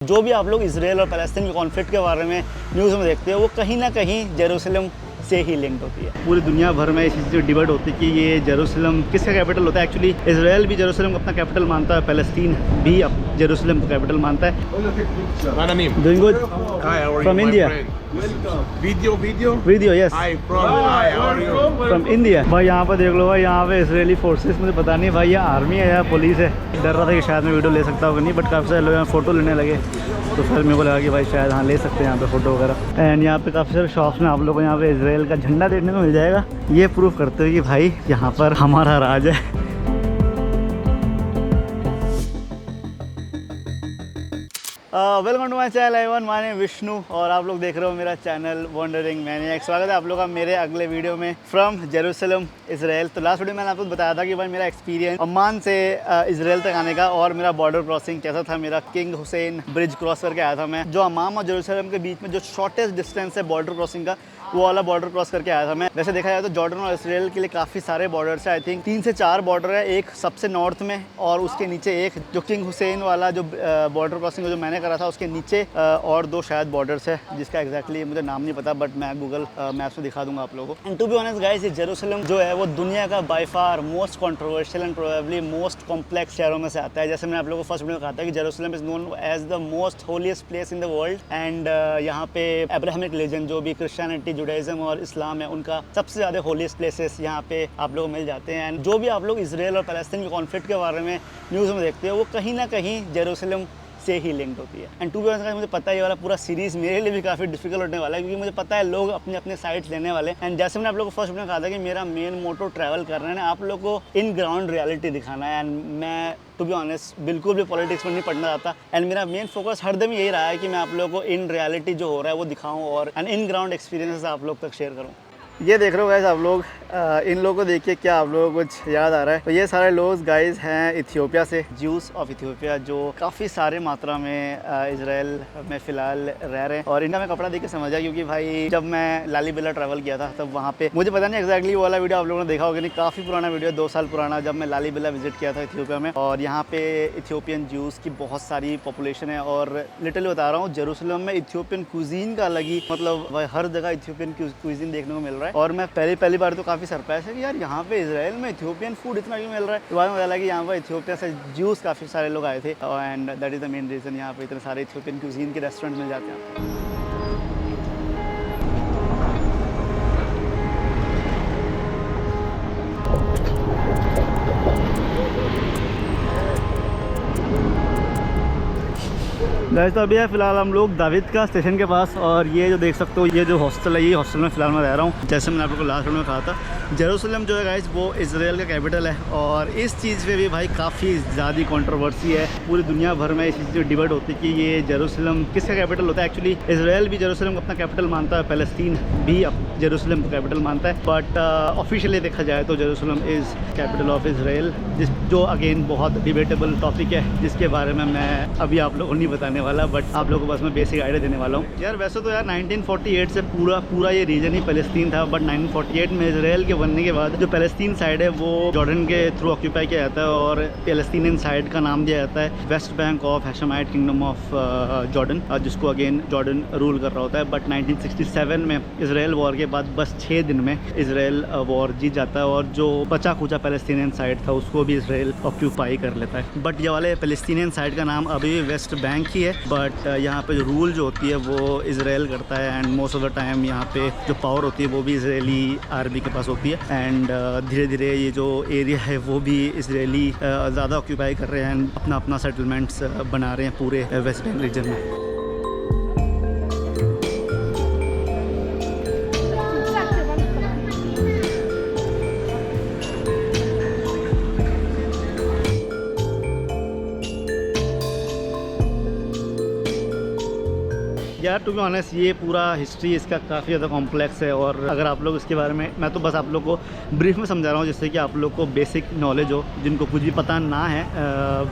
जो भी आप लोग इसराइल और पैलेस्टीन के कॉन्फ्लिक्ट के बारे में न्यूज़ में देखते हो वो कहीं ना कहीं जेरूसलम से ही लिंक्ड होती है। पूरी दुनिया भर में इस चीज़ की डिबेट होती है कि ये जेरूसलम किसका कैपिटल होता है। एक्चुअली इसराइल भी जेरूसलम को अपना कैपिटल मानता है, पैलेस्टीन भी जेरूसलम को कैपिटल मानता है। Doing good? Hi, how are From you, India. my friend? Video, yes. Hi, how are you? From India. भाई यहाँ पर देख लो भाई, यहाँ पे इसराइली फोर्सेस, मुझे पता नहीं भाई ये आर्मी है या पुलिस है। डर रहा था कि शायद मैं वीडियो ले सकता होगा नहीं, बट काफ़ी सारे लोग यहाँ फ़ोटो लेने लगे तो फिर मेरे को लगा कि भाई शायद हाँ ले सकते हैं यहाँ पे फ़ोटो वगैरह। एंड यहाँ पे काफ़ी सारे शॉप्स में आप लोगों को यहाँ पे इसराइल का झंडा देखने को मिल जाएगा। ये प्रूफ करते हो कि भाई यहाँ पर हमारा राज है। वेलकम टू माई चैनल एवन, माय नेम विष्णु और आप लोग देख रहे हो मेरा चैनल वंडरिंग मैनिएक। स्वागत है आप लोग का मेरे अगले वीडियो में फ्रॉम जेरूसलम इसराइल। तो लास्ट वीडियो में मैंने आपको बताया था कि भाई मेरा एक्सपीरियंस अम्मान से इसराइल तक आने का और मेरा बॉर्डर क्रॉसिंग कैसा था। मेरा किंग हुसैन ब्रिज क्रॉस करके आया था मैं, जो अम्मान और जेरूसलम के बीच में जो शॉर्टेस्ट डिस्टेंस है बॉर्डर क्रॉसिंग का, वो वाला बॉर्डर क्रॉस करके आया था मैं। वैसे देखा जाए तो जॉर्डन और इसराइल के लिए काफ़ी सारे बॉर्डर्स है। आई थिंक 3 से 4 बॉर्डर है, एक सबसे नॉर्थ में और उसके नीचे एक जो किंग हुसैन वाला जो बॉर्डर क्रॉसिंग जो मैंने करा था उसके नीचे और 2 शायद बॉर्डर्स है जिसका एग्जैक्टली मुझे नाम नहीं पता, बट मैं गूगल मैप से दिखा दूंगा आप लोगों को। And to be honest guys, ये जेरूसलम जो है वो दुनिया का by far most controversial and probably most complex शहरों में से आता है। जैसे मैंने आप लोगों को फर्स्ट वीडियो में कहा था कि Jerusalem is known as the most holiest place in the world. And यहाँ पे अब्राहमिक रिलीजन जो भी क्रिश्चियनिटी, जुडाइज्म और इस्लाम है, उनका सबसे ज़्यादा होलीस्ट प्लेसेस यहाँ पे आप लोग मिल जाते हैं। एंड जो भी आप लोग इसराइल और पैलेस्टीन के कॉन्फ्लिक्ट के बारे में न्यूज़ में देखते हो वो कहीं ना कहीं जेरूसलम से ही लिंक्ड होती है। एंड टू बी ऑनेस्ट मुझे पता है ये वाला पूरा सीरीज़ मेरे लिए भी काफ़ी डिफिकल्ट होने वाला है, क्योंकि मुझे पता है लोग अपने अपने साइड्स लेने वाले। एंड जैसे मैंने आप लोगों को फर्स्ट में कहा था कि मेरा मेन मोटो ट्रैवल करना है ना, आप लोगों को इन ग्राउंड रियलिटी दिखाना है। एंड मैं टू बी ऑनेस्ट बिल्कुल भी पॉलिटिक्स में नहीं पढ़ना चाहता। एंड मेरा मेन फोकस हरदम यही रहा है कि मैं आप लोगों को इन रियलिटी जो हो रहा है वो दिखाऊँ और एंड इन ग्राउंड एक्सपीरियंसेस आप लोग तक शेयर करूँ। ये देख रहे हो गाइस आप लोग, इन लोगों को देखिए क्या आप लोगों को कुछ याद आ रहा है? तो ये सारे लोग गाइस हैं इथियोपिया से, ज्यूस ऑफ इथियोपिया, जो काफ़ी सारे मात्रा में इसराइल में फ़िलहाल रह रहे हैं। और इनका मैं कपड़ा देख के समझा, क्योंकि भाई जब मैं लालीबिला ट्रैवल किया था तब वहाँ पे मुझे पता नहीं एक्जैक्टली वो वाला वीडियो आप लोगों ने देखा होगा नहीं, काफ़ी पुराना वीडियो 2 साल पुराना, जब मैं लालीबिला विजिट किया था इथियोपिया में। और यहाँ पे इथियोपियन ज्यूस की बहुत सारी पॉपुलेशन है और लिटरली बता रहा हूँ जेरूसलम में इथियोपियन क्यूजीन का अलग ही मतलब हर जगह इथियोपियन क्यूजीन देखने को मिल रहा है। और मैं पहली बार तो काफ़ी सरप्राइज है कि यार यहाँ पे इसराइल में इथियोपियन फूड इतना क्यों मिल रहा है। तो बाद में पता लगा कि यहाँ पर इथियोपिया से ज्यूस काफ़ी सारे लोग आए थे and that is the main reason यहाँ पे इतने सारे इथियोपियन क्यूजीन के रेस्टोरेंट मिल जाते हैं। गाइस तो अभी है फिलहाल हम लोग दाविद का स्टेशन के पास, और ये जो देख सकते हो ये जो हॉस्टल है, ये हॉस्टल में फिलहाल मैं रह रहा हूँ। जैसे मैंने आप लोगों को लास्ट में कहा था, जेरूसलम जो है गाइस वो इसराइल का कैपिटल है और इस चीज़ पे भी भाई काफ़ी ज़्यादा कंट्रोवर्सी है। पूरी दुनिया भर में इस चीज़ की डिबेट होती है कि ये जेरूसलम किसका कैपिटल होता है। एक्चुअली इसराइल भी जेरूसलम को अपना कैपिटल मानता है, पैलेस्टीन भी जेरूसलम को कैपिटल मानता है, बट ऑफिशियली देखा जाए तो Jerusalem is capital of Israel, जो अगेन बहुत डिबेटेबल टॉपिक है जिसके बारे में मैं अभी आप लोगों को नहीं बताने वाला, बट आप लोगों को बस मैं बेसिक आइडिया देने वाला हूँ। यार वैसे तो यार 1948 से पूरा ये रीजन ही पैलेस्टीन था, बट 1948 में इसराइल के बनने के बाद जो पैलेस्टीन साइड है वो जॉर्डन के थ्रू ऑक्यूपाई किया जाता है और पैलेस्टीनियन साइड का नाम दिया जाता है West Bank of Hashemite Kingdom of Jordan, जिसको अगेन जॉर्डन रूल कर रहा होता है। बट 1967 में इसराइल वॉर के बाद बस 6 दिन में इसराइल वॉर जीत जाता है और जो बचा खुचा पैलेस्टीनियन साइड था उसको भी इसराइल ऑक्यूपाई कर लेता है। बट ये वाले पैलेस्टीनियन साइड का नाम अभी भी वेस्ट बैंक ही है, बट यहाँ पे जो रूल जो होती है वो इसराइल करता है and most of the time यहाँ पे जो पावर होती है वो भी इसराइली आर्मी के पास होती है। एंड धीरे धीरे ये जो एरिया है वो भी इसराइली ज़्यादा ऑक्यूपाई कर रहे हैं एंड अपना अपना सेटलमेंट्स बना रहे हैं पूरे वेस्ट बैंक रीजन में। यार टू बी ऑनेस्ट ये पूरा हिस्ट्री इसका काफ़ी ज़्यादा कॉम्प्लेक्स है, और अगर आप लोग इसके बारे में, मैं तो बस आप लोग को ब्रीफ में समझा रहा हूँ जिससे कि आप लोग को बेसिक नॉलेज हो, जिनको कुछ भी पता ना है।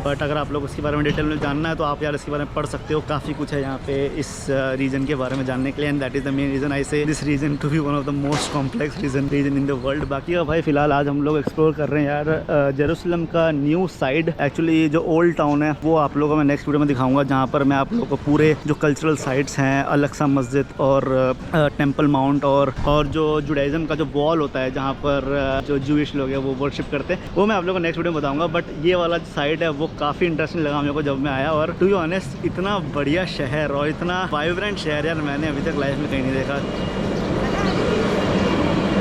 बट अगर आप लोग इसके बारे में डिटेल में जानना है तो आप यार इसके बारे में पढ़ सकते हो। काफ़ी कुछ है यहाँ पे इस रीजन के बारे में जानने के लिए, and that is the main reason I say this region to be one of the most complex region in the world. बाकी का भाई फिलहाल आज हम लोग एक्सप्लोर कर रहे हैं यार जेरूसलम का न्यू साइड। एक्चुअली जो ओल्ड टाउन है वो आप लोगों को मैं नेक्स्ट वीडियो में दिखाऊंगा, जहाँ पर मैं आप लोगों को पूरे जो कल्चरल साइट्स हैं, अल-अक्सा मस्जिद और टेंपल माउंट और जो जुडाइज़म का जो वॉल होता है जहाँ पर जो जूइश लोग हैं वो वर्शिप करते हैं, वो मैं आप लोगों को नेक्स्ट वीडियो में बताऊंगा। बट ये वाला साइड है वो काफ़ी इंटरेस्टिंग लगा मेरे को जब मैं आया, और टू बी ऑनेस्ट इतना बढ़िया शहर और इतना वाइब्रेंट शहर यार मैंने अभी तक लाइफ में कहीं नहीं देखा।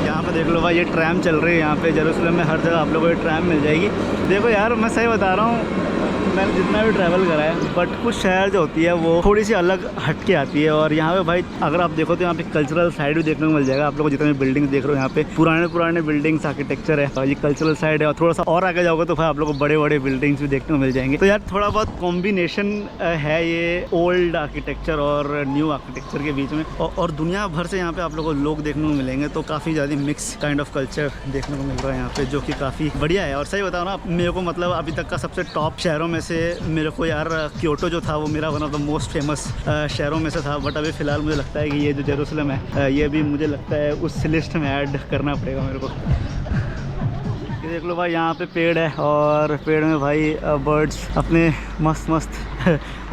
यहाँ पे देख लो भाई, ये ट्रैम चल रही है यहाँ पे जेरूसलम में, हर जगह आप लोगों को ये ट्रैम मिल जाएगी। देखो यार मैं सही बता रहा हूँ, मैंने जितना भी ट्रैवल करा है, बट कुछ शहर जो होती है वो थोड़ी सी अलग हट के आती है। और यहाँ पे भाई अगर आप देखो तो यहाँ पे कल्चरल साइड भी देखने को मिल जाएगा आप लोगों को। जितने भी बिल्डिंग्स देख रहे हो यहाँ पे पुराने बिल्डिंग्स आर्किटेक्चर है, और ये कल्चरल साइड है। और थोड़ा सा और आगे जाओगे तो भाई आप लोगों को बड़े बड़े बिल्डिंग्स भी देखने को मिल जाएंगे। तो यार थोड़ा बहुत कॉम्बिनेशन है ये ओल्ड आर्किटेक्चर और न्यू आर्किटेक्चर के बीच में, और दुनिया भर से यहाँ पे आप लोगों को लोग देखने को मिलेंगे। तो काफ़ी ज़्यादा मिक्स काइंड ऑफ कल्चर देखने को मिल रहा है यहाँ पे, जो कि काफ़ी बढ़िया है। और सही बताओ ना, मेरे को मतलब अभी तक का सबसे टॉप शहरों में से मेरे को यार क्योटो जो था वो मेरा one of the most famous शहरों में से था। बट अभी फ़िलहाल मुझे लगता है कि ये जो जेरूसलम है ये भी मुझे लगता है उस लिस्ट में ऐड करना पड़ेगा मेरे को। ये देख लो भाई, यहाँ पे पेड़ है और पेड़ में भाई बर्ड्स अपने मस्त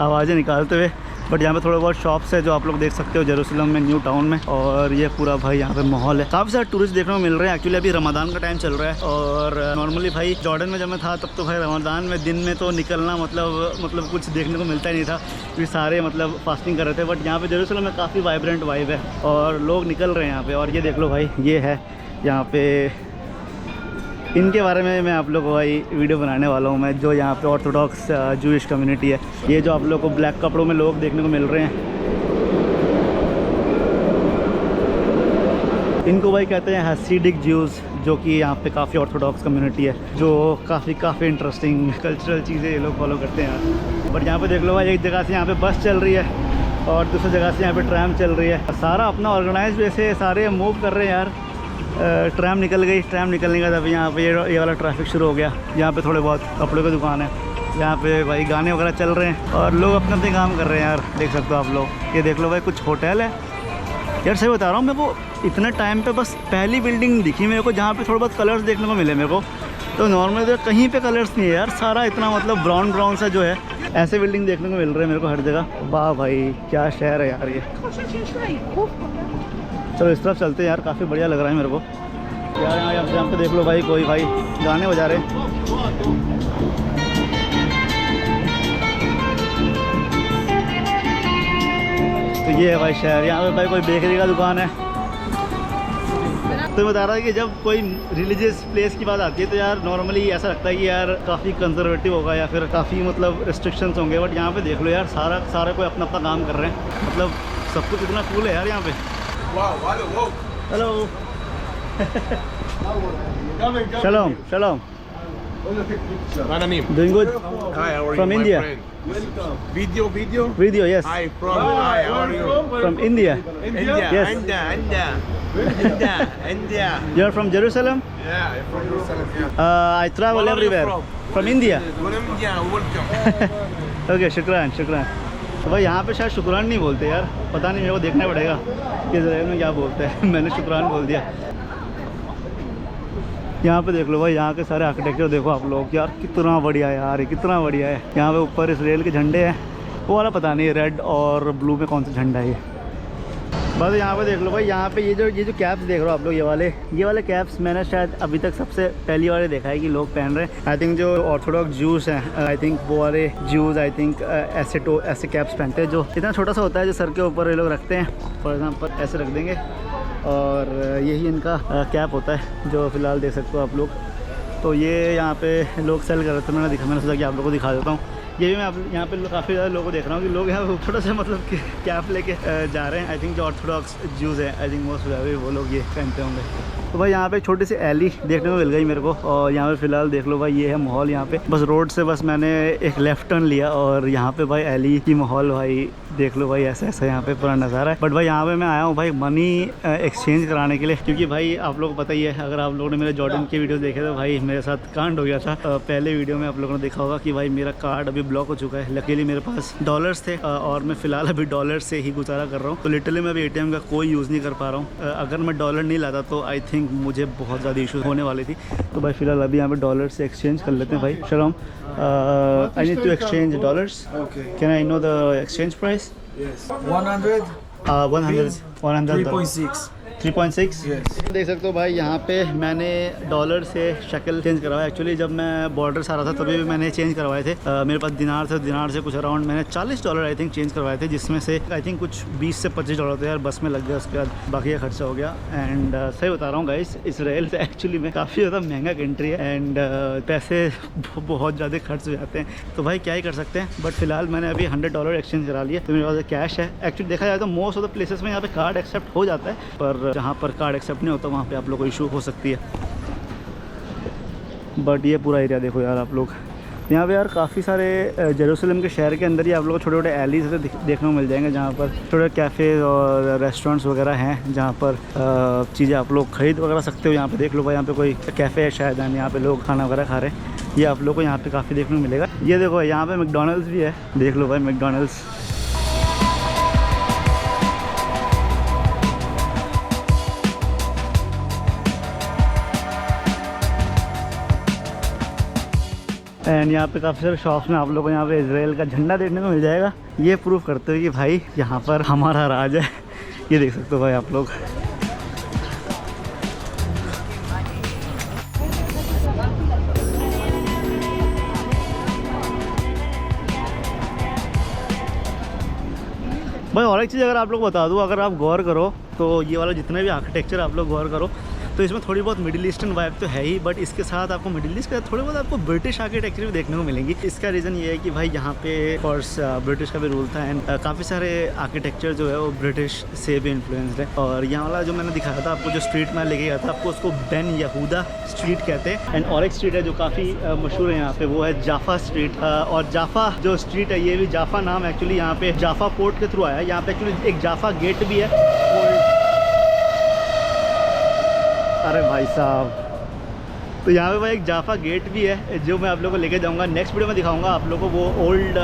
आवाज़ें निकालते हुए। बट यहाँ पे थोड़े बहुत शॉप्स है जो आप लोग देख सकते हो जेरूसलम में, न्यू टाउन में। और ये पूरा भाई यहाँ पे माहौल है, काफ़ी सारे टूरिस्ट देखने को मिल रहे हैं। एक्चुअली अभी रमज़ान का टाइम चल रहा है, और नॉर्मली भाई जॉर्डन में जब मैं था तब तो भाई रमज़ान में दिन में तो निकलना मतलब कुछ देखने को मिलता ही नहीं था, क्योंकि सारे मतलब फास्टिंग कर रहे थे। बट यहाँ पे जेरूसलम में काफ़ी वाइब्रेंट वाइब है और लोग निकल रहे हैं यहाँ पे। और ये देख लो भाई, ये है यहाँ पे, इनके बारे में मैं आप लोगों को भाई वीडियो बनाने वाला हूँ मैं, जो यहाँ पे ऑर्थोडॉक्स जूइश कम्युनिटी है। ये जो आप लोगों को ब्लैक कपड़ों में लोग देखने को मिल रहे हैं, इनको भाई कहते हैं हसीडिक ज्यूज़, जो कि यहाँ पे काफ़ी ऑर्थोडॉक्स कम्युनिटी है, जो काफ़ी इंटरेस्टिंग कल्चरल चीज़ें ये लोग फॉलो करते हैं। बट यहाँ पे देख लो भाई, एक जगह से यहाँ पे बस चल रही है और दूसरी जगह से यहाँ पे ट्रैम चल रही है। सारा अपना ऑर्गेनाइज वैसे सारे मूव कर रहे हैं यार। ट्रैम निकल गई, ट्रैम निकलने का तब यहाँ पे ये वाला ट्रैफिक शुरू हो गया। यहाँ पे थोड़े बहुत कपड़ों की दुकान है, यहाँ पे भाई गाने वगैरह चल रहे हैं और लोग अपने अपने काम कर रहे हैं यार, देख सकते हो आप लोग। ये देख लो भाई, कुछ होटल है यार। सही बता रहा हूँ मैं, वो इतने टाइम पे बस पहली बिल्डिंग दिखी मेरे को जहाँ पे थोड़े बहुत कलर्स देखने को मिले मेरे को। तो नॉर्मली तो कहीं पे कलर्स नहीं है यार, सारा इतना मतलब ब्राउन सा जो है, ऐसे बिल्डिंग देखने को मिल रहे हैं मेरे को हर जगह। वाह भाई क्या शहर है यार ये। चलो इस तरफ चलते हैं यार, काफ़ी बढ़िया लग रहा है मेरे को यार। यहाँ पे देख लो भाई, कोई भाई गाने बजा रहे हैं। तो ये है भाई शहर। यहाँ पे भाई कोई बेकरी का दुकान है। तो बता रहा है कि जब कोई रिलीजियस प्लेस की बात आती है तो यार नॉर्मली ऐसा लगता है कि यार काफ़ी कंजर्वेटिव होगा या फिर काफ़ी मतलब रिस्ट्रिक्शंस होंगे। बट यहाँ पे देख लो यार, सारे कोई अपना अपना काम कर रहे हैं, मतलब सब कुछ इतना कूल है यार यहाँ पे। Hello Shalom. Doing good? Hi, how are From you, India. my friend? Welcome. Video? Yes. Hi, how are you? From India. India. Yes. India. You're from Jerusalem? Yeah, I'm from Jerusalem. Yeah. I travel Where are you everywhere. from? India. India, welcome. Okay, शुक्रान। तो भाई यहाँ पे शायद शुक्रान नहीं बोलते यार, पता नहीं, मेरे को देखना पड़ेगा कि इज़राइल में क्या बोलते हैं। मैंने शुक्रान बोल दिया। यहाँ पे देख लो भाई, यहाँ के सारे आर्किटेक्चर देखो आप लोग यार, कितना बढ़िया है यार, कितना बढ़िया है। यहाँ पे ऊपर इज़राइल के झंडे हैं, वो वाला पता नहीं रेड और ब्लू में कौन सा झंडा है ये। बस यहाँ पे देख लो भाई, यहाँ पे ये जो कैप्स देख रहे हो आप लोग, ये वाले कैप्स मैंने शायद अभी तक सबसे पहली बार देखा है कि लोग पहन रहे हैं। आई थिंक जो ऑर्थोडॉक्स ज्यूज़ हैं, आई थिंक वो वाले ज्यूज़ आई थिंक ऐसे कैप्स पहनते हैं, जो इतना छोटा सा होता है, जो सर के ऊपर ये लोग रखते हैं। फॉर एग्जाम्पल ऐसे रख देंगे, और यही इनका कैप होता है, जो फ़िलहाल देख सकते हो आप लोग। तो ये यहाँ पे लोग सेल कर रहे थे, मैंने सोचा कि आप लोगों को दिखा देता हूँ। ये भी मैं आप यहाँ पे काफ़ी ज़्यादा लोगों को देख रहा हूँ कि लोग यहाँ छोटा सा मतलब कि कैप लेके जा रहे हैं। आई थिंक जो ऑर्थोडॉक्स ज्यूज़ है, आई थिंक मोस्ट वो लोग ये पहनते होंगे। तो भाई यहाँ पे छोटी सी एली देखने को मिल गई मेरे को, और यहाँ पे फ़िलहाल देख लो भाई ये है माहौल। यहाँ पे बस रोड से बस मैंने एक लेफ़्ट टर्न लिया और यहाँ पे भाई एली की माहौल भाई देख लो भाई, ऐसा ऐसा यहाँ पे पूरा नज़ारा है। बट भाई यहाँ पे मैं आया हूँ भाई मनी एक्सचेंज कराने के लिए, क्योंकि भाई आप लोगों को पता ही है, अगर आप लोगों ने मेरे जॉर्डन की वीडियो देखे तो भाई मेरे साथ कांड हो गया था। पहले वीडियो में आप लोगों ने देखा होगा कि भाई मेरा कार्ड अभी ब्लॉक हो चुका है। लकीली मेरे पास डॉलर्स थे और मैं फ़िलहाल अभी डॉलर से ही गुजारा कर रहा हूँ। तो लिटरली मैं अभी ATM का कोई यूज़ नहीं कर पा रहा हूँ। अगर मैं डॉलर नहीं लाता तो आई थिंक मुझे बहुत ज़्यादा इशू होने वाली थी। तो भाई फ़िलहाल अभी यहाँ पे डॉलर से एक्सचेंज कर लेते हैं भाई। शर्म, I need to exchange dollars. Can I know the exchange price? Yes. 100. 3.6. 3.6 Yes. देख सकते हो भाई यहाँ पे मैंने डॉलर से शक्ल चेंज करवाया। एक्चुअली जब मैं बॉर्डर से आ रहा था तभी भी मैंने चेंज करवाए थे। मेरे पास दिनार से कुछ अराउंड मैंने $40 आई थिंक चेंज करवाए थे, जिसमें से आई थिंक कुछ $20 से $25 थे यार बस में लग गया। उसके बाद बाकी का खर्चा हो गया। एंड सही बता रहा हूँ गाइस, इसराइल से एक्चुअली में काफ़ी ज़्यादा महंगा कंट्री है एंड पैसे बहुत ज़्यादा खर्च हो जाते हैं। तो भाई क्या ही कर सकते हैं। बट फिलहाल मैंने अभी $100 एक्सचेंज करा लिया, तो मेरे पास कैश है। एक्चुअली देखा जाए तो मोस्ट ऑफ द प्लेसेस में यहाँ पे कार्ड एक्सेप्ट हो जाता है, पर जहाँ पर कार्ड एक्सेप्ट नहीं होता वहाँ पे आप लोग को इशू हो सकती है। बट ये पूरा एरिया देखो यार आप लोग, यहाँ पे यार काफ़ी सारे जेरूसलम के शहर के अंदर ही आप लोग को छोटे छोटे एलीज से देखने को मिल जाएंगे, जहाँ पर छोटे कैफ़े और रेस्टोरेंट्स वगैरह हैं, जहाँ पर चीज़ें आप लोग खरीद वगैरह सकते हो। यहाँ पे देख लो भाई, यहाँ पे कोई कैफ़े है शायद, यहाँ पे लोग खाना वगैरह खा रहे हैं। ये आप लोग को यहाँ पे काफ़ी देखने को मिलेगा। ये देखो यहाँ पे मैकडॉनल्ड्स भी है, देख लो भाई मैकडॉनल्ड्स। एंड यहाँ पे काफ़ी सारे शॉप्स में आप लोगों को यहाँ पे इजराइल का झंडा देखने को मिल जाएगा। ये प्रूफ करते हो कि भाई यहाँ पर हमारा राज है। ये देख सकते हो भाई आप लोग। भाई और एक चीज़ अगर आप लोग बता दूँ, अगर आप गौर करो तो ये वाला जितने भी आर्किटेक्चर आप लोग गौर करो तो इसमें थोड़ी बहुत मिडिल ईस्टर्न वाइब तो है ही, बट इसके साथ आपको मिडिल ईस्ट का थोड़ी बहुत आपको ब्रिटिश आर्किटेक्चर भी देखने को मिलेंगी। इसका रीज़न ये है कि भाई यहाँ पे कोर्स ब्रिटिश का भी रूल था एंड काफ़ी सारे आर्किटेक्चर जो है वो ब्रिटिश से भी इन्फ्लुएंस्ड है। और यहाँ वाला जो मैंने दिखाया था आपको, जो स्ट्रीट में लेके गया था आपको, उसको बेन यहूदा स्ट्रीट कहते हैं। एंड और एक स्ट्रीट है जो काफ़ी मशहूर है यहाँ पे, वो है जाफा स्ट्रीट। और जाफा जो स्ट्रीट है, ये भी जाफा नाम एक्चुअली यहाँ पे जाफा पोर्ट के थ्रू आया है। यहाँ पे एक्चुअली एक जाफा गेट भी है। अरे भाई साहब, तो यहाँ पे भाई एक जाफा गेट भी है जो मैं आप लोगों को लेके जाऊँगा। नेक्स्ट वीडियो में दिखाऊंगा आप लोगों को। वो ओल्ड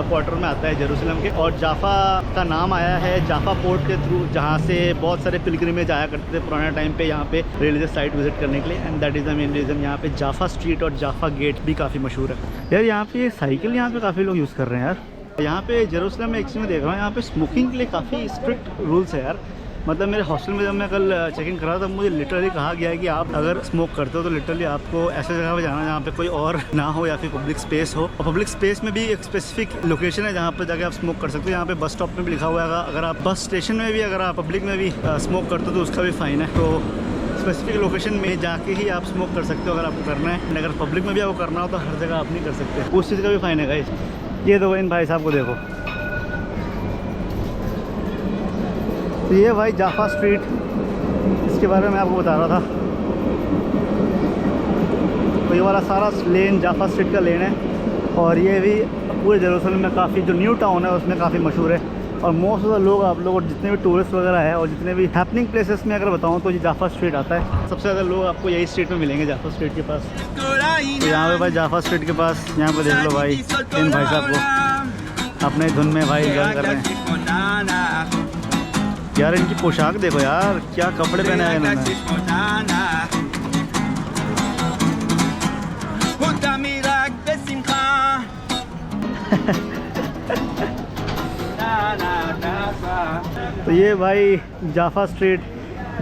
क्वार्टर में आता है जेरूसलम के, और जाफा का नाम आया है जाफा पोर्ट के थ्रू, जहाँ से बहुत सारे पिलग्रिमेज आया करते थे पुराने टाइम पे यहाँ पे रिलीजियस साइट विजिट करने के लिए। And that is the main reason यहाँ पे जाफा स्ट्रीट और जाफा गेट भी काफ़ी मशहूर है यार। यहाँ पे साइकिल यहाँ पे काफ़ी लोग यूज़ कर रहे हैं यार। यहाँ पे जेरूसलम में एक्चुअली में देख रहा हूँ यहाँ पे स्मोकिंग के लिए काफ़ी स्ट्रिक्ट रूल्स है यार। मतलब मेरे हॉस्टल में जब मैं कल चेकिंग करा था, मुझे लिटरली कहा गया है कि आप अगर स्मोक करते हो तो लिटरली आपको ऐसे जगह पे जाना जहाँ पे कोई और ना हो या फिर पब्लिक स्पेस हो। और पब्लिक स्पेस में भी एक स्पेसिफिक लोकेशन है जहाँ पर जाके आप स्मोक कर सकते हो। यहाँ पे बस स्टॉप में भी लिखा हुआ है, अगर आप बस स्टेशन में भी, अगर आप पब्लिक में भी स्मोक करते हो तो उसका भी फ़ाइन है। तो स्पेसिफिक लोकेशन में जाके ही आप स्मोक कर सकते हो अगर आपको करना है। अगर पब्लिक में भी आपको करना हो तो हर जगह आप नहीं कर सकते, उस चीज़ का भी फ़ाइन है गाइस। ये दो इन भाई साहब को देखो, तो ये भाई जाफा स्ट्रीट, इसके बारे में आपको बता रहा था। तो ये वाला सारा लेन जाफा स्ट्रीट का लेन है, और ये भी पूरे जेरूसलम में काफ़ी, जो न्यू टाउन है उसमें काफ़ी मशहूर है। और मोस्ट ऑफ द लोग आप लोग, जितने भी टूरिस्ट वगैरह है और जितने भी हैपनिंग प्लेसेस में अगर बताऊँ तो ये जाफा स्ट्रीट आता है। सबसे ज़्यादा लोग आपको यही स्ट्रीट में मिलेंगे, जाफा स्ट्रीट के पास। तो यहाँ पे भाई जाफा स्ट्रीट के पास यहाँ पर देख लो भाई, इन भाई साहब को अपने धुन में भाई एंजॉय कर रहे हैं यार। इनकी पोशाक देखो यार, क्या कपड़े पहने हैं इन्होंने। तो ये भाई जाफा स्ट्रीट,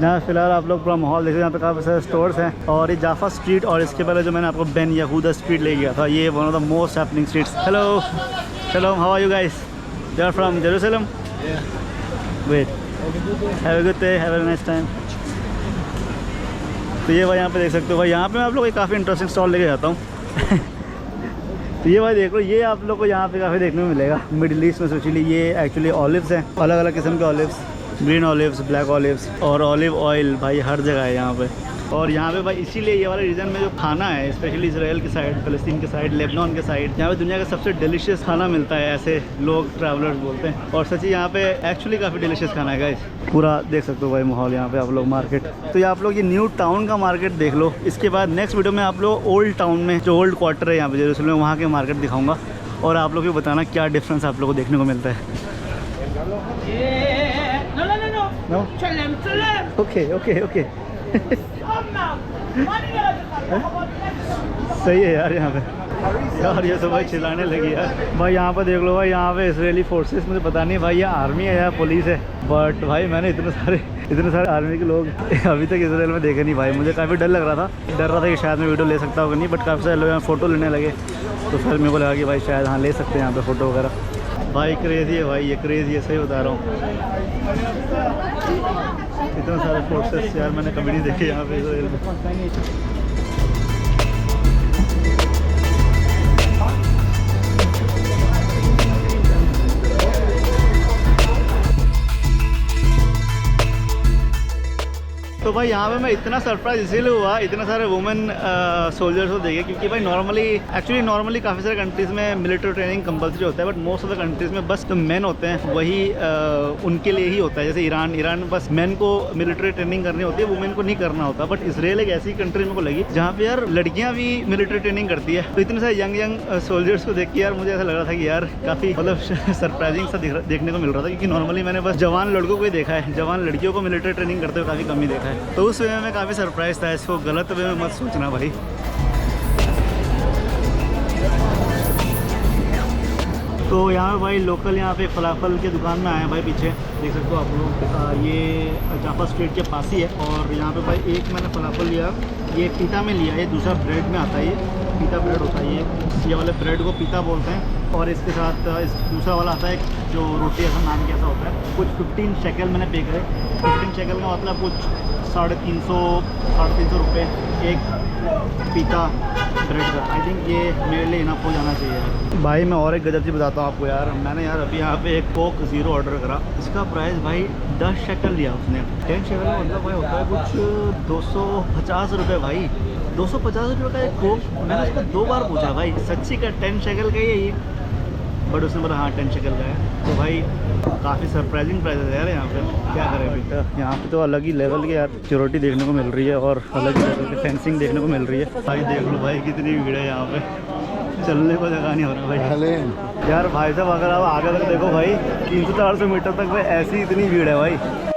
जहाँ फिलहाल आप लोग पूरा माहौल देखते हैं। यहाँ पे काफ़ी सारे स्टोर्स हैं। और ये जाफा स्ट्रीट, और इसके पहले जो मैंने आपको बेन यहूदा स्ट्रीट ले गया था, ये one of the most happening streets. Hello shalom, how are you guys? You are from Jerusalem? Wait, have a good day, have a nice time. तो ये भाई यहाँ पे देख सकते हो भाई, यहाँ पे मैं आप लोग को काफ़ी इंटरेस्टिंग स्टॉल लेके जाता हूँ। तो ये भाई देख लो, ये आप लोग को यहाँ पे काफ़ी देखने को मिलेगा मिडिल ईस्ट में स्पेशली। ये एक्चुअली ऑलिव्स हैं, अलग अलग किस्म के olives, green olives, black olives और ऑलिव ऑयल भाई हर जगह है यहाँ पे। और यहाँ पे भाई इसीलिए ये वाले रीजन में जो खाना है, स्पेशली इसराइल की साइड, फ़लस्तीन की साइड, लेबनान के साइड, यहाँ पे दुनिया का सबसे डिलीशियस खाना मिलता है, ऐसे लोग ट्रैवलर्स बोलते हैं। और सच्ची यहाँ पे एक्चुअली काफ़ी डिलीशियस खाना है गाइस। पूरा देख सकते हो भाई माहौल यहाँ पे आप लोग मार्केट। तो ये आप लोग ये न्यू टाउन का मार्केट देख लो। इसके बाद नेक्स्ट वीडियो में आप लोग ओल्ड टाउन में जो ओल्ड क्वार्टर है यहाँ पे जेरूसलम में, वहाँ के मार्केट दिखाऊंगा और आप लोग भी बताना क्या डिफरेंस आप लोग को देखने को मिलता है। No? ओके ओके ओके सही है यार यहाँ पे। यार ये सब भाई चिल्लाने लगी यार। भाई यहाँ पे देख लो भाई, यहाँ पे इसराइली फोर्सेस, मुझे पता नहीं भाई ये आर्मी है या पुलिस है, बट भाई मैंने इतने सारे आर्मी के लोग अभी तक इसराइल में देखे नहीं भाई। मुझे काफ़ी डर लग रहा था कि शायद मैं वीडियो ले सकता होगा नहीं, बट काफ़ी सारे लोग यहाँ फ़ोटो लेने लगे, तो फिर मेरे को लगा कि भाई शायद हाँ ले सकते हैं यहाँ पे फ़ोटो वगैरह। भाई क्रेज़ी है भाई, ये क्रेज़ी है, सही बता रहा हूँ। इतने सारे फोर्सेस यार मैंने कभी नहीं देखे यहाँ पे इसराइल में। तो भाई यहाँ पे मैं इतना सरप्राइज इसीलिए हुआ, इतने सारे वुमेन सोल्जर्स को देखे, क्योंकि भाई नॉर्मली काफ़ी सारे कंट्रीज़ में मिलिट्री ट्रेनिंग कंपलसरी होता है, but most of the countries में बस जो मेन होते हैं वही उनके लिए ही होता है। जैसे ईरान बस मेन को मिलिट्री ट्रेनिंग करनी होती है, वुमेन को नहीं करना होता। बट इसराइल एक ऐसी कंट्री मेरे को लगी जहाँ पे यार लड़कियाँ भी मिलिट्री ट्रेनिंग करती है। तो इतने सारे यंग सोल्जर्स को देख के यार मुझे ऐसा लग रहा था कि यार काफ़ी मतलब सरप्राइजिंग सा देखने को मिल रहा था, क्योंकि नॉर्मली मैंने बस जवान लड़कों को ही देखा है, जवान लड़कियों को मिलिट्री ट्रेनिंग करते हुए काफ़ी कम ही देखा है। तो उस वे में मैं काफ़ी सरप्राइज था, इसको गलत वे में मत सोचना भाई। तो यहाँ पे भाई लोकल यहाँ पे फलाफल की दुकान में आए हैं भाई, पीछे देख सकते हो आप लोग, ये जाफा स्ट्रीट के पास ही है। और यहाँ पे भाई एक मैंने फलाफल लिया, ये पीता में लिया, ये दूसरा ब्रेड में आता है, ये पीता ब्रेड होता है, ये वाले ब्रेड को पीता बोलते हैं। और इसके साथ इस दूसरा वाला आता है जो रोटी, ऐसा नाम कैसा होता है, कुछ 15 शेकल मैंने पे करे। 15 शेकल का मतलब कुछ 350 रुपये एक पीता ब्रेड का। आई थिंक ये मेरे लिए इनफ हो जाना चाहिए भाई। मैं और एक गजब चीज़ बताता हूँ आपको यार, मैंने यार अभी यहाँ पे एक कोक ज़ीरो ऑर्डर करा, इसका प्राइस भाई 10 शेकल लिया उसने। 10 शेकल का मतलब भाई होता है कुछ 250 रुपये भाई, 250 रुपये का एक कोक। मैंने उसको 2 बार पूछा भाई सच्ची का 10 शेकल का ही है, बट उसने बोला हाँ 10 शेकल का है। तो भाई काफ़ी सरप्राइजिंग प्राइस है यार यहाँ पे, क्या करें अभी। यहाँ पे तो अलग ही लेवल की यार सिक्योरिटी देखने को मिल रही है और अलग ही लेवल की फेंसिंग देखने को मिल रही है भाई। देख लो भाई कितनी भीड़ है यहाँ पे, चलने को जगह नहीं हो रहा भाई। यार भाई साहब अगर आप आगे तक देखो भाई 300-400 मीटर तक भाई ऐसी इतनी भीड़ है भाई।